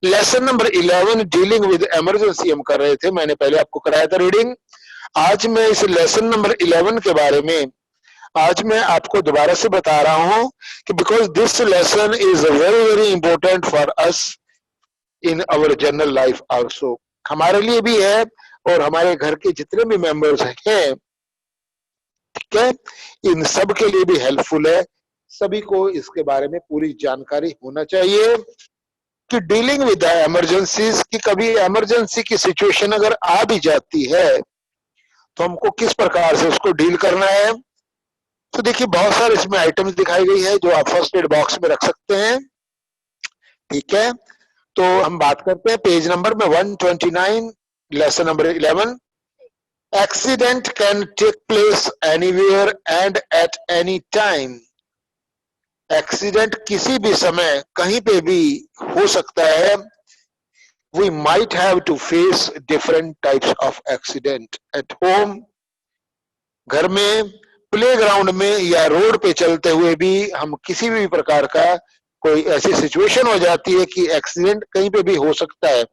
Lesson number 11 dealing with emergency हम कर रहे थे, मैंने पहले आपको कराया था रीडिंग। आज मैं इस लेसन नंबर 11 के बारे में आज मैं आपको दोबारा से बता रहा हूं कि because this lesson is very very important for us in our general life also, हमारे लिए भी है और हमारे घर के जितने भी मेंबर्स हैं, ठीक है, इन सब के लिए भी हेल्पफुल है। सभी को इसके बारे में पूरी जानकारी होना चाहिए कि डीलिंग विद इमरजेंसीज की, कभी इमरजेंसी की सिचुएशन अगर आ भी जाती है तो हमको किस प्रकार से उसको डील करना है। तो देखिए बहुत सारे इसमें आइटम्स दिखाई गई है जो आप फर्स्ट एड बॉक्स में रख सकते हैं, ठीक है। तो हम बात करते हैं पेज नंबर में 129, lesson number 11। Accident can take place anywhere and at any time. Accident किसी भी समय कहीं पे भी हो सकता है। We might have to face different types of accident at home, घर में, प्लेग्राउंड में या रोड पे चलते हुए भी हम किसी भी प्रकार का कोई ऐसी सिचुएशन हो जाती है कि एक्सीडेंट कहीं पे भी हो सकता है।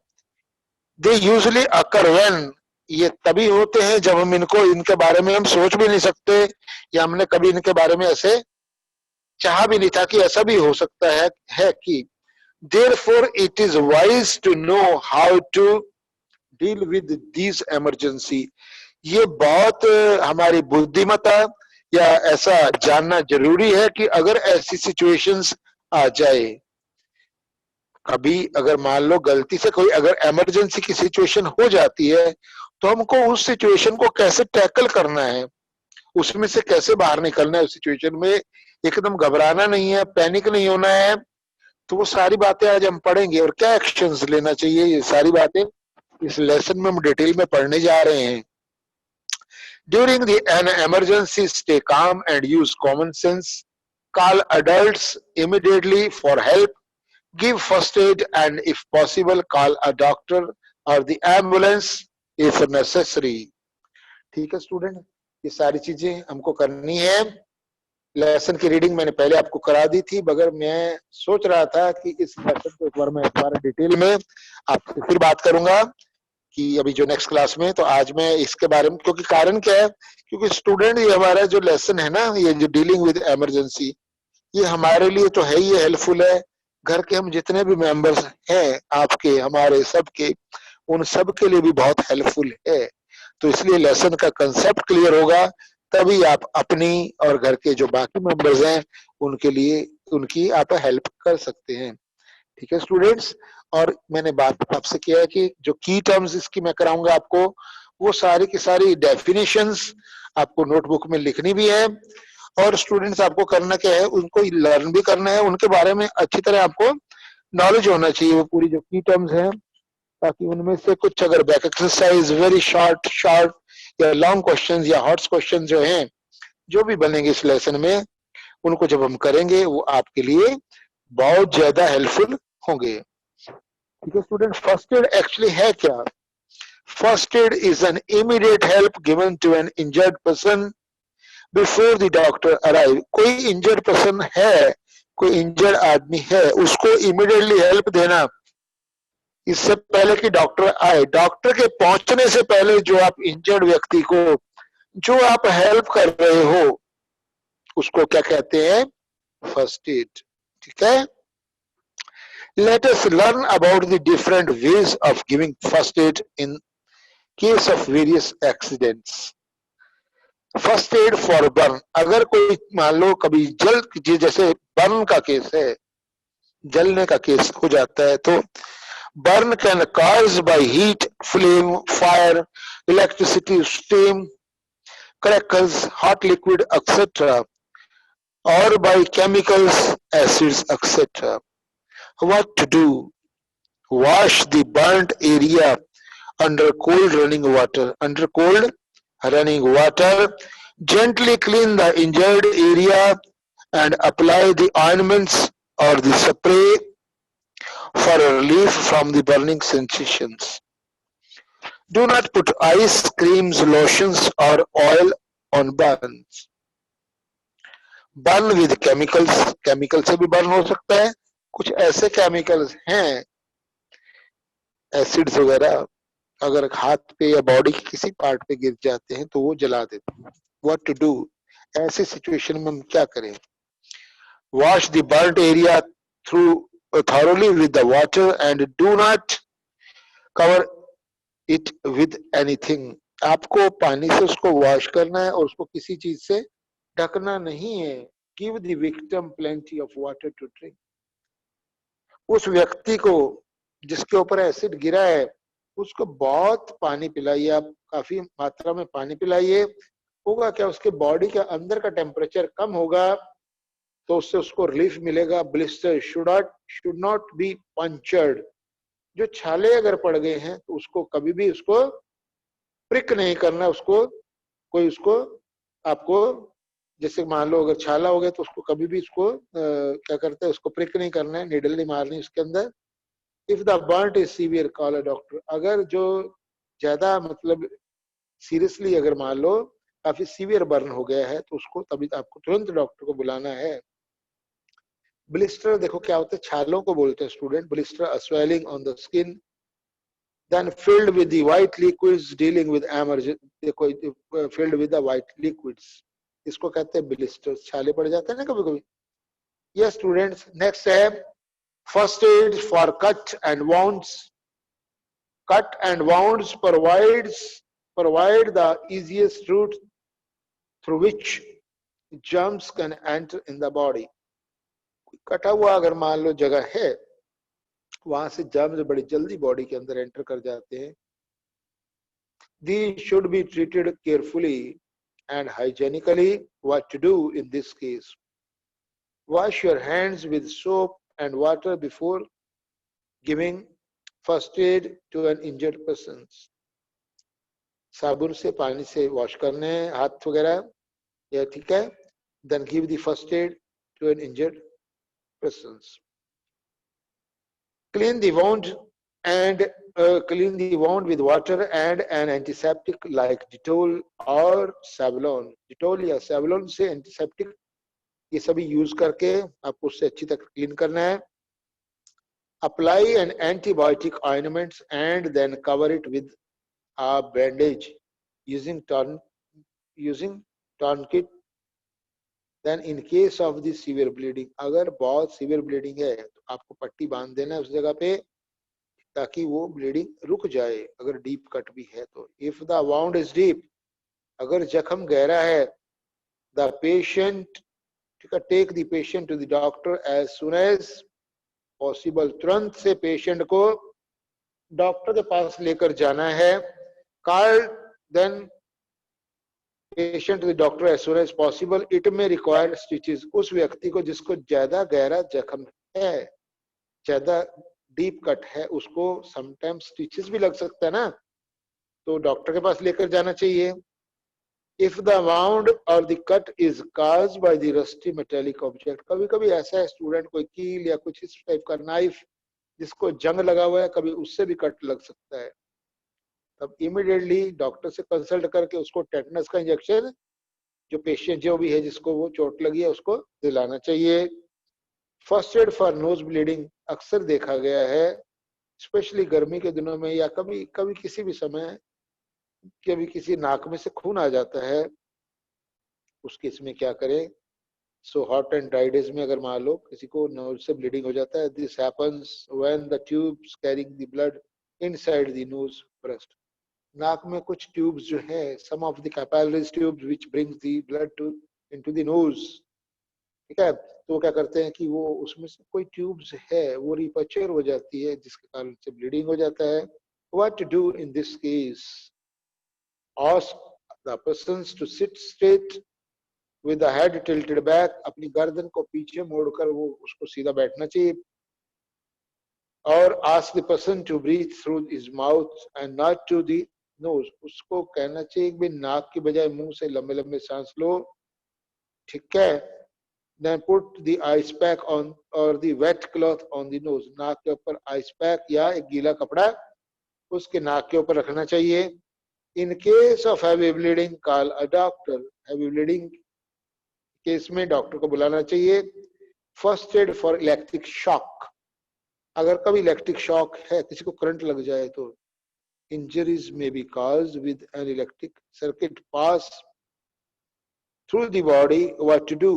दे यूजुअली अकर व्हेन, ये तभी होते हैं जब हम इनके बारे में हम सोच भी नहीं सकते या हमने कभी इनके बारे में ऐसे चाहा भी नहीं था कि ऐसा भी हो सकता है कि therefore it is wise to know how to deal with these emergency। ये बहुत हमारी बुद्धिमत्ता या ऐसा जानना जरूरी है कि अगर ऐसी सिचुएशंस आ जाए, कभी अगर मान लो गलती से कोई अगर इमरजेंसी की सिचुएशन हो जाती है तो हमको उस सिचुएशन को कैसे टैकल करना है, उसमें से कैसे बाहर निकलना है। उस सिचुएशन में एकदम घबराना नहीं है, पैनिक नहीं होना है। तो वो सारी बातें आज हम पढ़ेंगे और क्या एक्शंस लेना चाहिए, ये सारी बातें इस लेसन में हम डिटेल में पढ़ने जा रहे हैं। During an emergency stay calm and use common sense, call adults immediately for help, give first aid and if possible call a doctor और द एम्बुलेंस इफ नेसेसरी। ठीक है स्टूडेंट, ये सारी चीजें हमको करनी है। लेसन की रीडिंग मैंने पहले आपको करा दी थी, मगर मैं सोच रहा था कि इस लेसन को एक बार मैं दोबारा डिटेल में आपसे फिर बात करूंगा कि अभी जो नेक्स्ट क्लास में, तो आज मैं इसके बारे में, क्योंकि कारण क्या है, क्योंकि स्टूडेंट ये हमारा जो लेसन है ना, ये जो डीलिंग विद इमरजेंसी, ये हमारे लिए तो है ही हेल्पफुल है। घर के हम जितने भी मेंबर्स हैं, आपके हमारे सबके, उन सब के लिए भी बहुत हेल्पफुल है। तो इसलिए लेसन का कंसेप्ट क्लियर होगा तभी आप अपनी और घर के जो बाकी मेंबर्स हैं उनके लिए उनकी आप हेल्प कर सकते हैं। ठीक है स्टूडेंट्स, और मैंने बात आपसे किया है कि जो की टर्म्स इसकी मैं कराऊंगा आपको, वो सारी की सारी डेफिनेशंस आपको नोटबुक में लिखनी भी है। और स्टूडेंट्स आपको करना क्या है, उनको लर्न भी करना है, उनके बारे में अच्छी तरह आपको नॉलेज होना चाहिए वो पूरी जो की टर्म्स हैं, ताकि उनमें से कुछ अगर बैक एक्सरसाइज वेरी शॉर्ट या लॉन्ग क्वेश्चंस या हॉट क्वेश्चंस जो हैं, जो भी बनेंगे इस लेसन में, उनको जब हम करेंगे वो आपके लिए बहुत ज्यादा हेल्पफुल होंगे। ठीक है स्टूडेंट, फर्स्ट एड एक्चुअली है क्या? First aid is an immediate help given to an injured person before the doctor arrive. कोई इंजर्ड पर्सन है, कोई इंजर्ड आदमी है, उसको इमीडिएटली हेल्प देना इससे पहले कि डॉक्टर आए। डॉक्टर के पहुंचने से पहले जो आप इंजर्ड व्यक्ति को जो आप हेल्प कर रहे हो उसको क्या कहते हैं? First aid. ठीक है, let us learn about the different ways of giving first aid in case of various accidents. First aid for burn, अगर कोई मान लो कभी जैसे बर्न का केस है, जलने का केस हो जाता है, तो burn can cause by heat, flame, fire, electricity, steam, crackers, hot liquid etcetera, और by chemicals, acids etcetera. What to do? Wash the burnt area under cold running water. Under cold running water, gently clean the injured area and apply the ointments or the spray for relief from the burning sensations. Do not put ice, creams, lotions or oil on burns. Burn with chemicals. Chemical से भी burn हो सकता है। कुछ ऐसे chemicals हैं acids वगैरह अगर हाथ पे या बॉडी के किसी पार्ट पे गिर जाते हैं तो वो जला देते हैं। व्हाट टू डू, ऐसे सिचुएशन में हम क्या करें? Wash the burned area through thoroughly with the water and do not cover it with anything। आपको पानी से उसको वॉश करना है और उसको किसी चीज से ढकना नहीं है। Give the victim plenty of water to drink. उस व्यक्ति को जिसके ऊपर एसिड गिरा है उसको बहुत पानी पिलाइए, आप काफी मात्रा में पानी पिलाइए। होगा क्या, उसके बॉडी के अंदर का टेम्परेचर कम होगा तो उससे उसको रिलीफ मिलेगा। Blister should not be punctured. जो छाले अगर पड़ गए हैं तो उसको कभी भी उसको प्रिक नहीं करना। उसको कोई उसको आपको जैसे मान लो अगर छाला हो गया तो उसको कभी भी उसको क्या करते हैं, उसको प्रिक नहीं करना है, नीडल नहीं मारनी उसके अंदर। If the burnt is severe call a doctor. अगर जो ज्यादा मतलब सीरियसली अगर मान लो काफी सीवियर बर्न हो गया है तो उसको तभी आपको तुरंत डॉक्टर को बुलाना है। ब्लिस्टर देखो क्या होता है, छालों को बोलते हैं student. Blister a swelling on the skin then filled with the white liquids dealing with emergency, filled with the white liquids, इसको कहते हैं ब्लिस्टर्स। छाले पड़ जाते हैं ना कभी कभी। यस स्टूडेंट्स, नेक्स्ट है first aid for cut and wounds. Cut and wounds provide the easiest route through which germs can enter in the body। कटा हुआ अगर मान लो जगह है वहां से जर्म्स बड़ी जल्दी बॉडी के अंदर एंटर कर जाते हैं। These should be treated carefully and hygienically। What to do in this case? Wash your hands with soap and water before giving first aid to an injured person। साबुन से पानी से वॉश करने हैं हाथ वगैरह, या ठीक है। Then give the first aid to an injured person। Clean the wound and clean the wound with water and an antiseptic like Dettol or Savlon। Dettol या Savlon से एंटीसेप्टिक ये सभी यूज करके आपको उससे अच्छी तरह क्लीन करना है। Apply an antibiotic ointment and then cover it with a bandage using tourniquet। Then in case of the severe bleeding, अगर बहुत severe bleeding है तो आपको पट्टी बांध देना है उस जगह पे ताकि वो ब्लीडिंग रुक जाए। अगर डीप कट भी है तो if the wound is deep, अगर जख्म गहरा है, the patient take the patient to the doctor as soon as possible. तुरंत से पेशेंट को डॉक्टर के पास लेकर जाना है। Call then patient to the doctor as soon as possible. It may require stitches. उस व्यक्ति को जिसको ज्यादा गहरा जख्म है, ज्यादा डीप कट है, उसको समटाइम्स स्टिचेस भी लग सकता है ना, तो डॉक्टर के पास लेकर जाना चाहिए। इफ द वाउंड और the cut is caused by the rusty metallic object. कभी कभी ऐसा है स्टूडेंट, कोई कील या कुछ इस टाइप का नाइफ जिसको जंग लगा हुआ है, कभी उससे भी कट लग सकता है। तब इमीडिएटली डॉक्टर से कंसल्ट करके उसको टेटनस का इंजेक्शन, जो पेशेंट जो भी है जिसको वो चोट लगी है उसको दिलाना चाहिए। First aid for nose bleeding अक्सर देखा गया है स्पेशली गर्मी के दिनों में, या कभी कभी किसी भी समय कभी किसी नाक में से खून आ जाता है, उस केस में क्या करें। So hot and dry days में अगर मान लो किसी को नोज से ब्लीडिंग हो जाता है, this happens when the tubes carrying the blood inside the nose burst. नाक में कुछ ट्यूब्स जो है, some of the capillaries tubes which brings the blood to into the nose, ठीक है। तो क्या करते हैं कि वो उसमें से कोई ट्यूब्स है वो रिपच्चर हो जाती है जिसके कारण से ब्लीडिंग हो जाता है। What to do in this case? Ask the persons to sit straight with the head tilted back. अपनी गर्दन को पीछे मोड़कर वो उसको सीधा बैठना चाहिए। और ask the person to breathe through his mouth and not to the nose. उसको कहना चाहिए कि नाक की बजाय मुंह से लंबे लंबे सांस लो, ठीक है। Then put the ice pack on or the wet cloth on the nose। नाक के ऊपर आइस पैक या एक गीला कपड़ा उसके नाक के ऊपर रखना चाहिए। In case of heavy bleeding, call a doctor। heavy bleeding case में डॉक्टर को बुलाना चाहिए। First aid for electric shock. अगर कभी इलेक्ट्रिक शॉक है, किसी को करंट लग जाए तो injuries may be caused with an electric circuit pass through the body. What to do?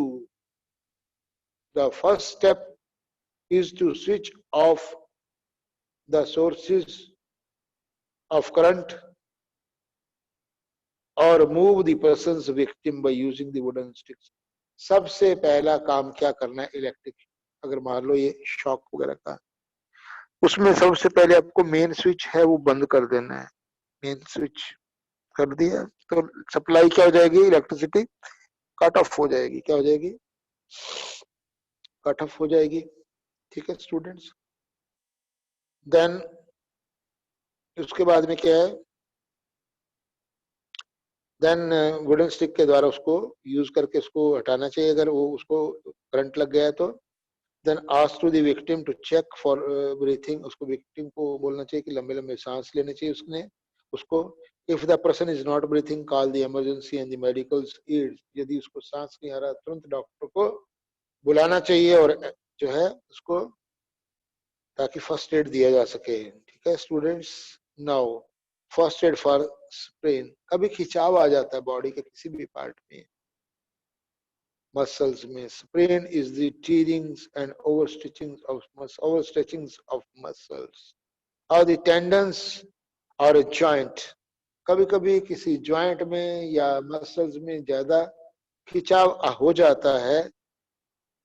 The first step is to switch off the sources of current or move the person's victim by using the wooden sticks. सबसे पहला काम क्या करना है electric, अगर मान लो ये shock वगैरह का, उसमें सबसे पहले आपको मेन स्विच है वो बंद कर देना है। मेन स्विच कर दिया तो सप्लाई क्या हो जाएगी, इलेक्ट्रिसिटी कट ऑफ हो जाएगी। क्या हो जाएगी, कट ऑफ हो जाएगी। ठीक है स्टूडेंट्स। देन उसके बाद में क्या है, देन वुडन स्टिक के द्वारा उसको यूज करके उसको हटाना चाहिए अगर वो उसको करंट लग गया है तो। Then ask to the victim to check for breathing, उसको विक्टिम को बोलना चाहिए कि लंबे लंबे सांस लेने चाहिए उसने उसको। If the person is not breathing call the emergency and the medical aid, यदि उसको सांस नहीं आ रहा तुरंत डॉक्टर को बुलाना चाहिए और जो है उसको, ताकि फर्स्ट एड दिया जा सके। ठीक है students. Now first aid for sprain, कभी खिंचाव आ जाता है बॉडी के किसी भी पार्ट में, मसल्स में। Sprain is the tearings and overstretchings of muscles or the tendons or a joint। कभी कभी किसी ज्वाइंट में या मसल्स में ज्यादा खिंचाव हो जाता है।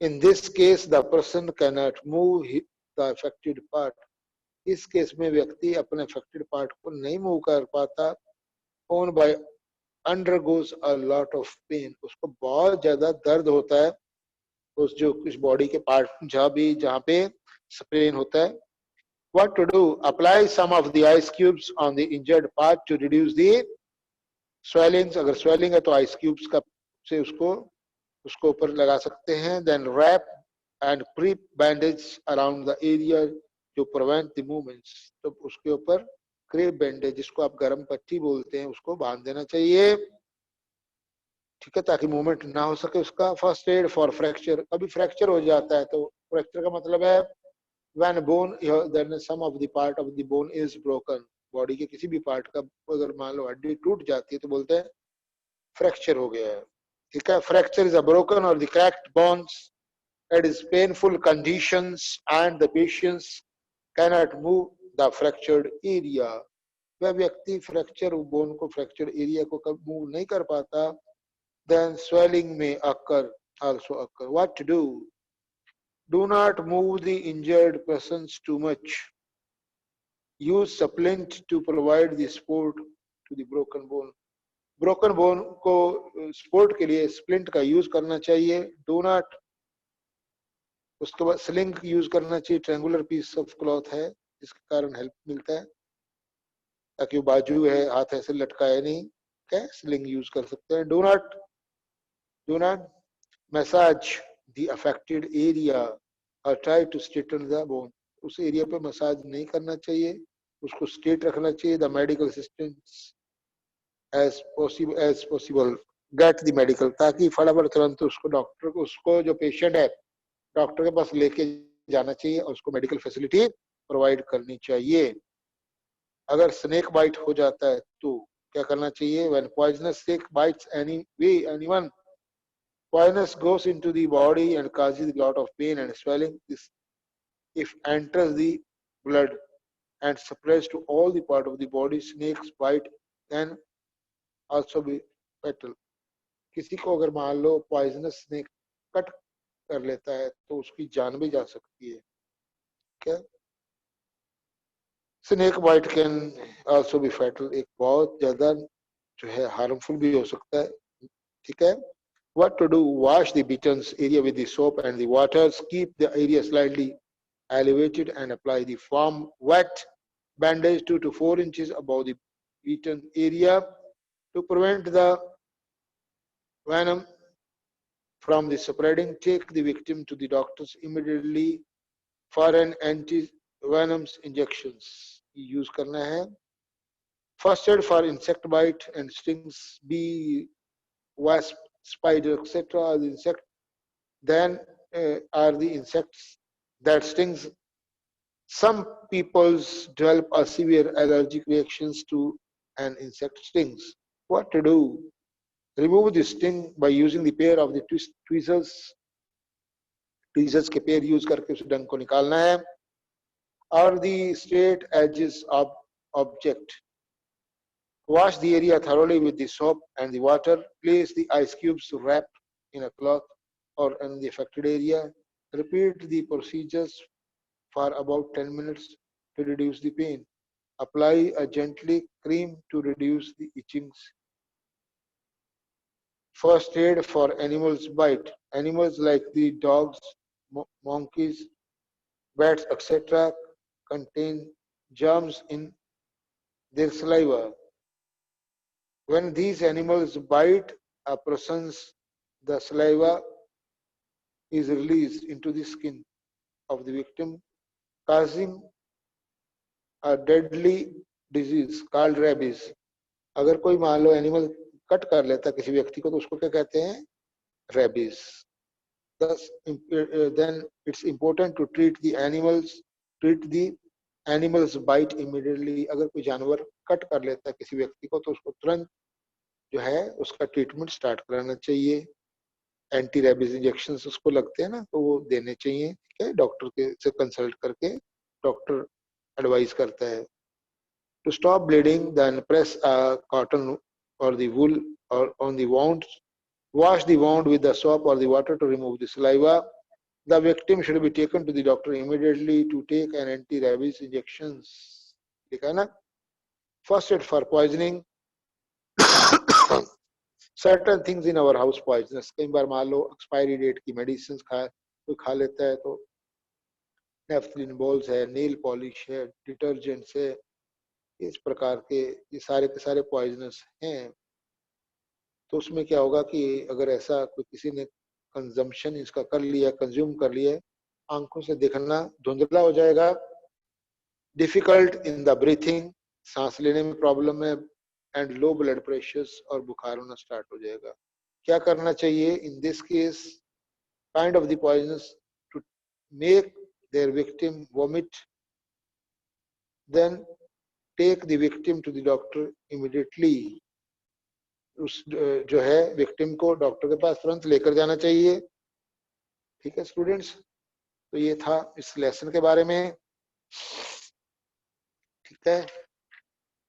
इन this case the person can not move the affected part, इस केस में व्यक्ति अपने अफेक्टेड पार्ट को नहीं मूव कर पाता। Own by undergoes a lot of pain, उसको बहुत ज्यादा दर्द होता है उस जो कुछ बॉडी के पार्ट जहाँ पे स्प्रेन होता है। What to do, apply some of the ice cubes on the injured part to reduce the swellings, अगर स्वेलिंग है तो आइस क्यूब्स का से उसको ऊपर लगा सकते हैं। Then wrap and pre bandage around the area to prevent the movements, तो उसके ऊपर क्रेप बैंडेज जिसको आप गर्म पट्टी बोलते हैं उसको बांध देना चाहिए। ठीक है, ताकि मूवमेंट ना हो सके उसका। फर्स्ट एड फॉर फ्रैक्चर, कभी फ्रैक्चर हो जाता है तो फ्रैक्चर का मतलब है when bone then some of the part of the bone is broken, body के किसी भी पार्ट का अगर मान लो हड्डी टूट जाती है तो बोलते हैं फ्रैक्चर हो गया है। ठीक है, फ्रैक्चर इज अ ब्रोकन और the cracked bones, it is painful conditions and the patients cannot move the fractured area. वह व्यक्ति फ्रैक्चर बोन को फ्रैक्चर एरिया को कब मूव नहीं कर पाता। then swelling may also occur. What to do? Do not move the injured persons too much. Use splint to provide the support to the broken bone. Broken bone को support के लिए splint का use करना चाहिए। Do not, उसके बाद sling use करना चाहिए, triangular piece of cloth है जिसके कारण help मिलता है, ताकि वो बाजू है हाथ ऐसे लटकाए नहीं, क्या sling use कर सकते हैं। Do not massage the affected area or try to straighten the bone, उस एरिया पे मसाज नहीं करना चाहिए, उसको स्ट्रेट रखना चाहिए। The medical assistance as possible get the medical, ताकि फटाफट तुरंत उसको डॉक्टर को, उसको जो पेशेंट है डॉक्टर के पास लेके जाना चाहिए और उसको मेडिकल फैसिलिटी प्रोवाइड करनी चाहिए। अगर स्नेक बाइट हो जाता है तो क्या करना चाहिए। when poisonous snake bites anyone, poisonous goes into the body and causes a lot of pain and swelling. This, if enters the blood and spreads to all the part of the body, snakes bite can also be fatal. किसी को अगर मान लो poisonous snake cut कर लेता है तो उसकी जान भी जा सकती है। क्या snake bite can also be fatal, एक बहुत ज्यादा जो है हार्मफुल भी हो सकता है। ठीक है, what to do, wash the bitten area with the soap and the waters, keep the area slightly elevated and apply the firm wet bandage 2 to 4 inches above the beaten area to prevent the venom from the spreading. Take the victim to the doctors immediately for an anti-venomous injections use करना है। First aid for insect bite and stings, bee, wasp, spider, etc. are the insect, then are the insects that stings Some peoples develop a severe allergic reactions to an insect stings. What to do? Remove the sting by using the pair of the tweezers. Tweezers के pair use करके उस डंक को निकालना है. Or the straight edges of object. Wash the area thoroughly with the soap and the water. Place the ice cubes wrapped in a cloth or in the affected area. Repeat the procedures for about 10 minutes to reduce the pain. Apply a gently cream to reduce the itchings. First aid for animals bite. Animals like the dogs, monkeys, bats, etc. contain germs in their saliva. When these animals bite a person, the saliva is released into the skin of the victim, causing a deadly disease called rabies. अगर कोई मान लो animal cut कर लेता है किसी व्यक्ति को तो उसको क्या कहते हैं? Rabies. Thus, then it's important to treat the animals bite immediately. अगर कोई जानवर कट कर लेता है किसी व्यक्ति को तो उसको तुरंत जो है उसका ट्रीटमेंट स्टार्ट कराना चाहिए. एंटी रेबीज इंजेक्शन उसको लगते हैं ना तो वो देने चाहिए. ठीक है, डॉक्टर के से कंसल्ट करके डॉक्टर एडवाइस करता है. To stop bleeding, then press a cotton or the wool or on the wound. Wash the wound with the soap or the water to remove the saliva. The victim should be taken to the doctor immediately to take an anti-rabies injections. ठीक है ना? First aid for poisoning. Certain things in our house poisonous. कई बार मान लो expiry date की medicines कोई खा लेता है तो नेफ्थलिन बॉल्स है, नेल पॉलिश है, डिटर्जेंट्स है, इस प्रकार के ये सारे के सारे पॉइजनस हैं. तो उसमें क्या होगा कि अगर ऐसा कोई किसी ने कंजम्पशन इसका कर लिया, कंज्यूम कर लिया, आंखों से देखना धुंधला हो जाएगा. डिफिकल्ट इन द ब्रीथिंग, सांस लेने में प्रॉब्लम है, एंड लो ब्लड प्रेशर और बुखार होना स्टार्ट हो जाएगा. क्या करना चाहिए in this case? Kind of the poisonous to make their victim vomit, then take the victim to the doctor immediately. उस जो है विक्टिम को डॉक्टर के पास तुरंत लेकर जाना चाहिए. ठीक है स्टूडेंट्स, तो ये था इस लेसन के बारे में. ठीक है,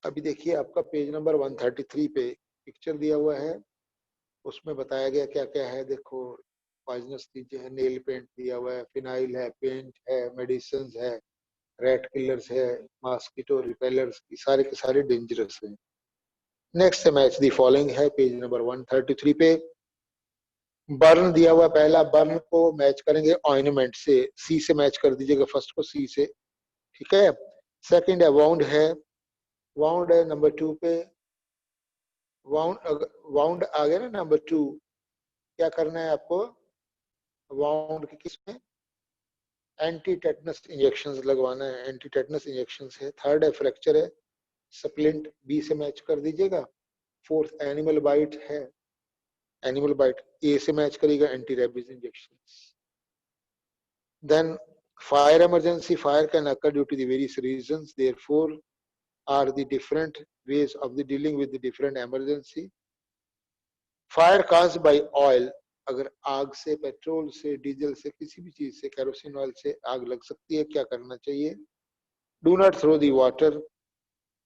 अभी देखिए आपका पेज नंबर 133 पे पिक्चर दिया हुआ है, उसमें बताया गया क्या क्या है. देखो पॉइजनस चीजें है, नेल पेंट दिया हुआ है, फिनाइल है, पेंट है, मेडिसिन है, रेट किलर्स है, मॉस्किटो रिपेलर्स, सारे के सारे डेंजरस हैं. नेक्स्ट मैच दी फॉलोइंग है पेज नंबर 133 पे. बर्न दिया हुआ, पहला बर्न को मैच करेंगे ऑइनमेंट से. सी से मैच कर दीजिएगा फर्स्ट को, सी से. ठीक है. सेकंड है वाउंड है, वाउंड है नंबर 2 पे. वाउंड आ गया ना नंबर 2. क्या करना है आपको? वाउंड के किस में एंटी टेटनस इंजेक्शंस लगवाना है. एंटी टेटनस इंजेक्शंस है. थर्ड है फ्रैक्चर है, स्प्लिंट, बी से मैच कर दीजिएगा. फोर्थ एनिमल बाइट है, एनिमल बाइट ए से मैच करेगा, anti rabies injections. Then fire emergency, fire can occur due to the various reasons, therefore are the different ways of the dealing with the different emergency. Fire caused by oil, अगर आग से, petrol से, diesel से, किसी भी चीज से, kerosene oil से आग लग सकती है. क्या करना चाहिए? Do not throw the water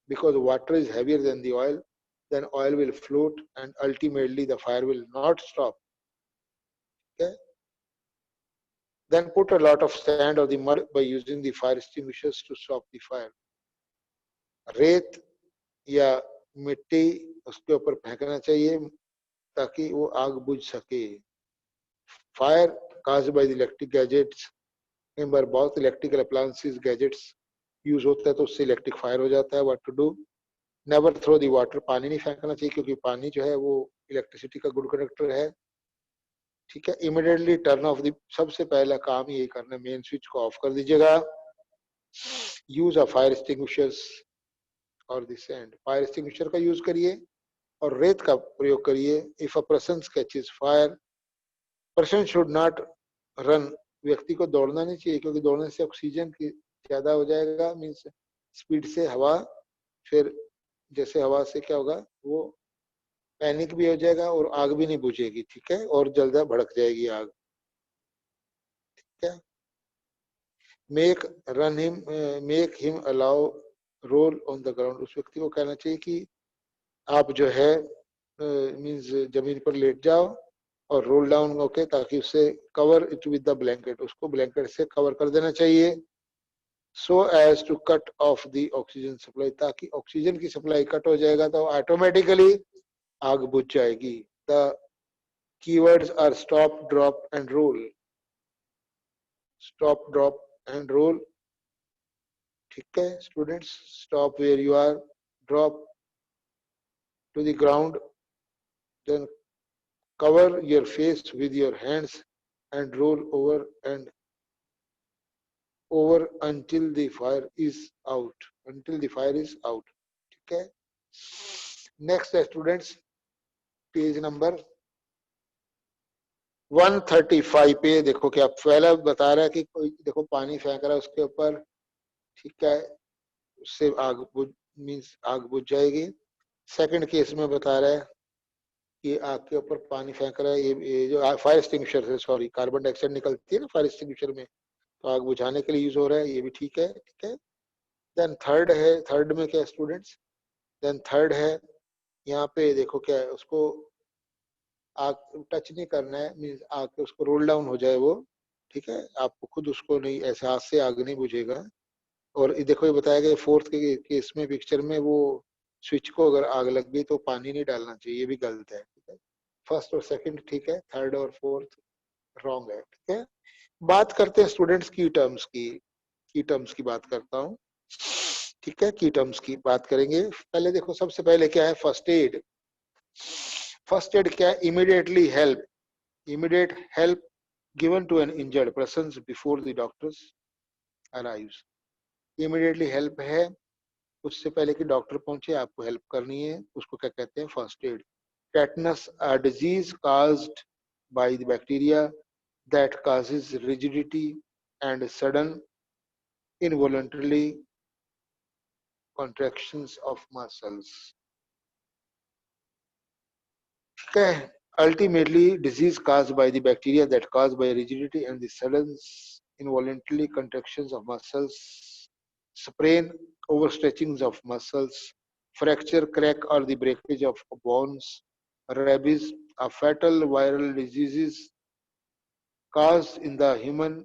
because water is heavier than the oil. Then oil will float and ultimately the fire will not stop. Okay. Then put a lot of sand or the mud by using the fire extinguishers to stop the fire. रेत या मिट्टी उसके ऊपर फेंकना चाहिए ताकि वो आग बुझ सके. Fire caused by the electric gadgets, कई बार बहुत इलेक्ट्रिकल अप्लायंसेस गैजेट्स यूज होता है तो उससे इलेक्ट्रिक फायर हो जाता है. What to do? Never throw the water, पानी नहीं फेंकना चाहिए क्योंकि पानी जो है वो इलेक्ट्रिसिटी का गुड कंडक्टर है. ठीक है. इमीडिएटली टर्न ऑफ दी, सबसे पहला काम यही करना, मेन स्विच को ऑफ कर दीजिएगा. यूज अ फायर एक्सटिंग्विशर्स और द सैंड, फायर एक्सटिंग्विशर का यूज करिए और रेत का प्रयोग करिए. If a person catches fire, person should not run, व्यक्ति को दौड़ना नहीं चाहिए क्योंकि दौड़ने से ऑक्सीजन की ज्यादा हो जाएगा, मीन्स स्पीड से हवा, फिर जैसे हवा से क्या होगा, वो पैनिक भी हो जाएगा और आग भी नहीं बुझेगी, ठीक है, और जल्दी भड़क जाएगी आग। क्या make run him, make him allow roll on the ground, उस व्यक्ति को कहना चाहिए कि आप जो है मीन्स जमीन पर लेट जाओ और रोल डाउन होके, ताकि उससे cover it with the blanket, उसको ब्लैंकेट से कवर कर देना चाहिए। So as to cut off the oxygen supply, ताकि ऑक्सीजन की सप्लाई कट हो जाएगा तो ऑटोमेटिकली आग बुझ जाएगी। The keywords are stop, drop and roll. Stop, drop and roll, ठीक है students. Stop where you are, drop to the ground, then cover your face with your hands and roll and over until the fire is out, until the fire is out, ठीक है। Next है students, page number 135 पे देखो क्या पहला बता रहा है कि कोई देखो पानी फेंक रहा है उसके ऊपर, ठीक है, उससे आग बुझ, मीन्स आग बुझ जाएगी। सेकंड केस में बता रहा है कि आग के ऊपर पानी फेंक रहा है, ये जो फायर एक्सटिंग्विशर से, सॉरी, कार्बन डाइऑक्साइड निकलती है ना फायर एक्सटिंग्विशर में, तो आग बुझाने के लिए यूज हो रहा है, ये भी ठीक है, ठीक है। देन थर्ड है, थर्ड में क्या स्टूडेंट्स, देन थर्ड है, यहाँ पे देखो क्या है, उसको आग टच नहीं करना है, मीन्स आग के उसको रोल डाउन हो जाए वो, ठीक है, आपको खुद उसको नहीं, ऐसे हाथ से आग नहीं बुझेगा। और ये देखो ये बताया गया फोर्थ के केस में, पिक्चर में वो स्विच को अगर आग लग गई तो पानी नहीं डालना चाहिए, ये भी गलत है, ठीक है। फर्स्ट और सेकंड ठीक है, थर्ड और फोर्थ रॉन्ग है, ठीक है। बात करते हैं स्टूडेंट्स की टर्म्स की बात करता हूँ, ठीक है, की टर्म्स की बात करेंगे। पहले देखो सबसे पहले क्या है, फर्स्ट एड। फर्स्ट एड क्या है, immediately help, immediate help given to an injured person before the doctors arrives. Immediately help है, उससे पहले कि डॉक्टर पहुंचे आपको हेल्प करनी है, उसको क्या कहते हैं, first aid. Tetanus, a disease caused by the bacteria that causes rigidity and sudden involuntary contractions of muscles, ठीक है। Ultimately, disease caused by the bacteria that caused by rigidity and the sudden involuntary contractions of muscles, sprain, overstretchings of muscles, fracture, crack, or the breakage of bones, rabies, a fatal viral disease caused in the human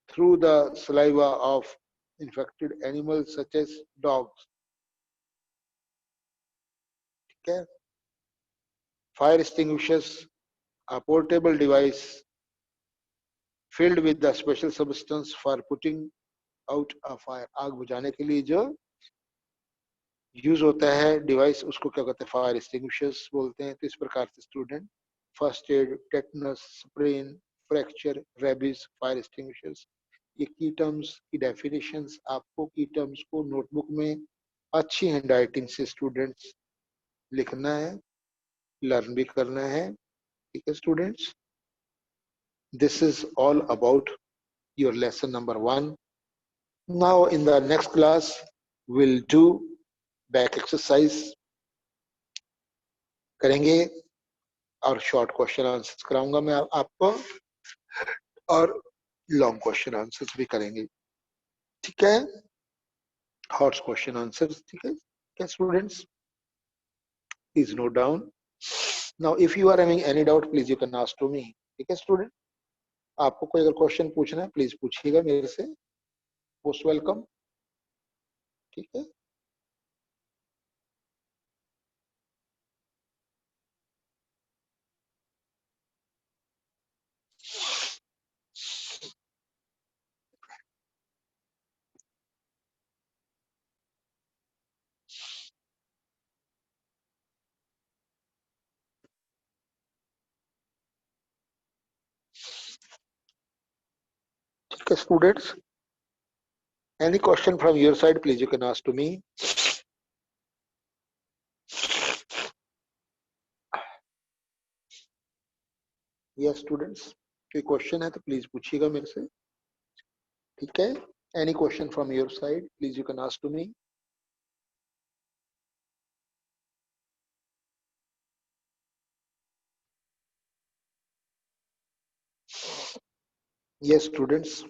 through the saliva of infected animals such as dogs, ठीक है। Fire extinguishers, a portable device filled with the special substance for putting out a fire, आग बुझाने के लिए जो use होता है device, उसको क्या कहते हैं, फायर एक्सटिंग्विशर्स बोलते हैं। तो इस प्रकार से student first aid, tetanus, sprain, fracture, rabies, fire extinguishers, ये की टर्म्स की डेफिनेशंस आपको की टर्म्स को नोटबुक में अच्छी हैंडराइटिंग से स्टूडेंट्स लिखना है, लर्न भी करना है, ठीक है students. This is all about your lesson number 1। Now in the next class will do back exercise करेंगे और शॉर्ट क्वेश्चन आंसर्स कराऊंगा मैं आपको, और लॉन्ग क्वेश्चन आंसर्स भी करेंगे, ठीक है, हॉट क्वेश्चन आंसर्स, ठीक है क्या students, please note down. Now if you are having any doubt please you can ask to me, ठीक है स्टूडेंट। आपको कोई अगर क्वेश्चन पूछना है प्लीज पूछिएगा मेरे से, मोस्ट वेलकम, ठीक है। ठीक है students, any question from your side please you can ask to me. Yes students, कोई क्वेश्चन है तो प्लीज पूछिएगा मेरे से। ठीक है, any question from your side please you can ask to me. Yes, students.